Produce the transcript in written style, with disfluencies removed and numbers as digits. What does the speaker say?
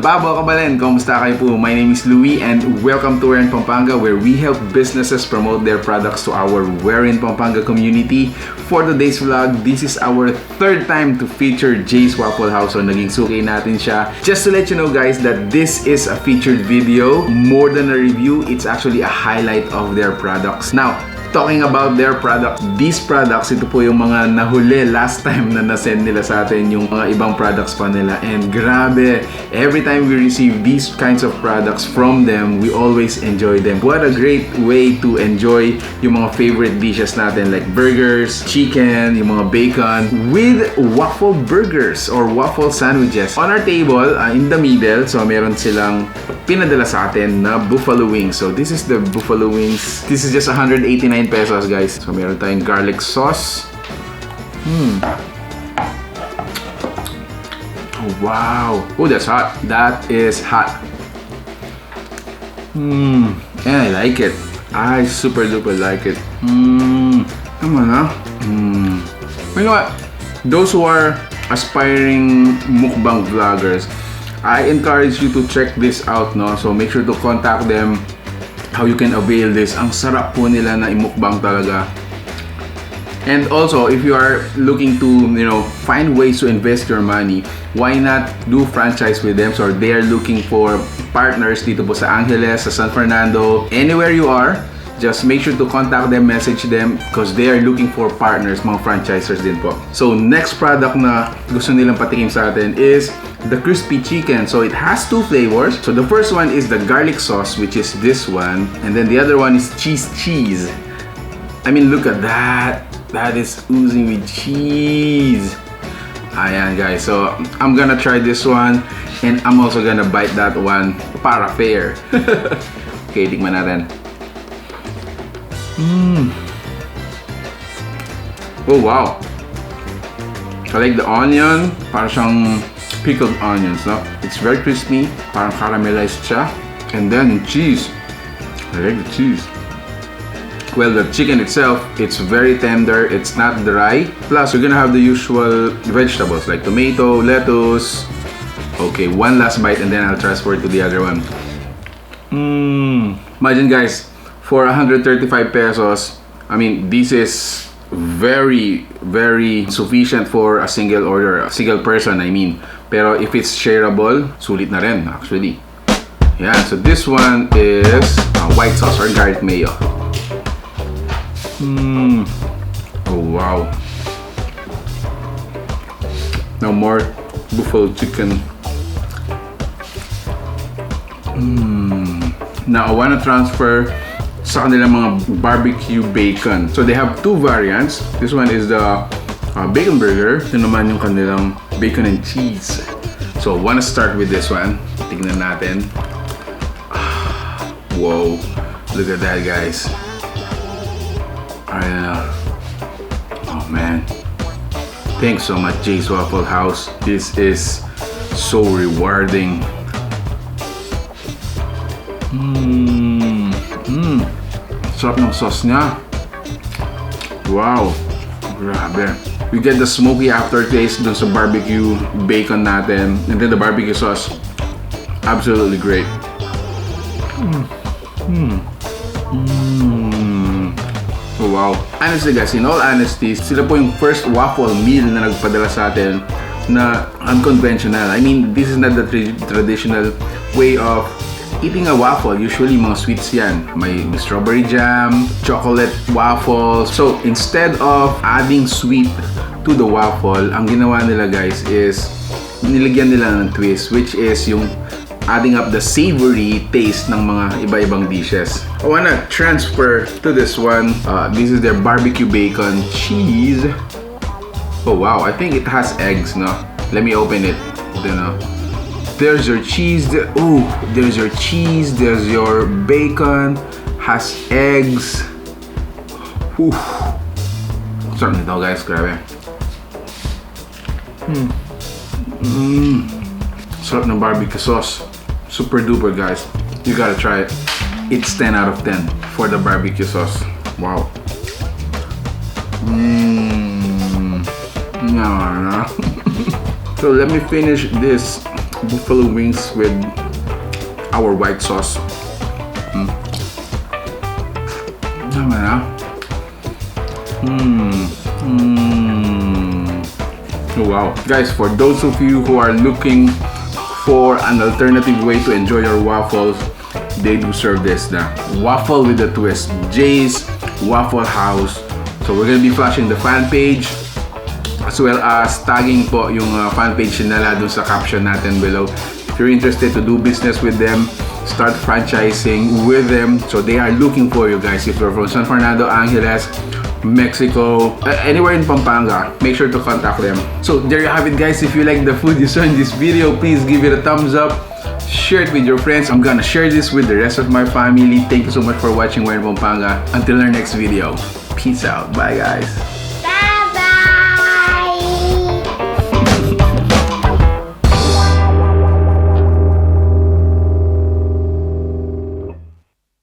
Babo kabalin, kumusta kayo po? My name is Louie and welcome to We're in Pampanga, where we help businesses promote their products to our We're in Pampanga community. For today's vlog, this is our third time to feature Jay's Waffle House. So naging suki natin siya. Just to let you know guys that this is a featured video. More than a review, it's actually a highlight of their products. Now, talking about their products, these products, ito po yung mga nahuli last time na nasend nila sa atin yung mga ibang products pa nila. And grabe, every time we receive these kinds of products from them, we always enjoy them. What a great way to enjoy yung mga favorite dishes natin like burgers, chicken, yung mga bacon with waffle burgers or waffle sandwiches. On our table, in the middle, so meron silang pinadala sa atin na buffalo wings. So this is the buffalo wings. This is just 189 pesos guys. So meron tayong garlic sauce. Oh wow. Oh, that's hot. That is hot. And I like it. I super duper like it. Come on, huh? You know what? Those who are aspiring mukbang vloggers, I encourage you to check this out, no? So make sure to contact them how you can avail this. Ang sarap po nila na imukbang talaga. And also, if you are looking to, you know, find ways to invest your money, why not do franchise with them? So they are looking for partners dito po sa Angeles, sa San Fernando, anywhere you are. Just make sure to contact them, message them because they are looking for partners, mga franchisers din po. So next product na gusto nilang patikim sa atin is the crispy chicken. So it has two flavors. So the first one is the garlic sauce, which is this one, and then the other one is cheese. I mean, look at that. That is oozing with cheese. Ayan guys, so I'm gonna try this one and I'm also gonna bite that one para fair. Okay, tikman natin. Oh wow, I like the onion. Parang siyang pickled onions, no? It's very crispy, parang caramelized siya. And then cheese. I like the cheese. Well, the chicken itself, it's very tender, it's not dry. Plus, you're gonna have the usual vegetables like tomato, lettuce. Okay, one last bite and then I'll transfer it to the other one. Imagine guys, for 135 pesos, I mean, this is very sufficient for a single order, a single person, I mean. Pero if it's shareable, sulit na rin actually. Yeah, so this one is white sauce or garlic mayo. Oh wow. Now more buffalo chicken. Now I want to transfer sa kanilang mga barbecue bacon. So they have two variants. This one is the bacon burger. Ito naman yung kanilang bacon and cheese. So I want to start with this one. Tignan natin. Whoa, look at that guys. Oh man, thanks so much Jay's Waffle House. This is so rewarding. Sarap ng sauce niya. Wow, grabe. We get the smoky aftertaste dun sa barbecue bacon natin, and then the barbecue sauce, absolutely great. Oh wow. Honestly guys, in all honesty, sila po yung first waffle meal na nagpadala sa atin na unconventional. I mean, this is not the traditional way of eating a waffle. Usually mga sweets yan. May strawberry jam, chocolate waffles. So instead of adding sweet to the waffle, ang ginawa nila guys is nilagyan nila ng twist, which is yung adding up the savory taste ng mga iba-ibang dishes. I wanna transfer to this one. This is their barbecue bacon cheese. Oh wow, I think it has eggs, no? Let me open it. You know, there's your cheese. Oh, there's your cheese. There's your bacon. Has eggs. Whew. Sarap nito guys, grabe. Sarap ng barbecue sauce. Super duper, guys. You gotta try it. It's 10 out of 10 for the barbecue sauce. Wow. No. So let me finish this buffalo wings with our white sauce. Oh, wow. Guys, for those of you who are looking for an alternative way to enjoy your waffles, they do serve this na waffle with a twist. Jay's Waffle House. So we're gonna be flashing the fan page as well as tagging po yung fan page nila dun sa caption natin below. If you're interested to do business with them, start franchising with them. So they are looking for you guys. If you're from San Fernando, Angeles, Mexico, anywhere in Pampanga, make sure to contact them. So there you have it, guys. If you like the food you saw in this video, please give it a thumbs up. Share it with your friends. I'm gonna share this with the rest of my family. Thank you so much for watching We're in Pampanga. Until our next video. Peace out. Bye, guys.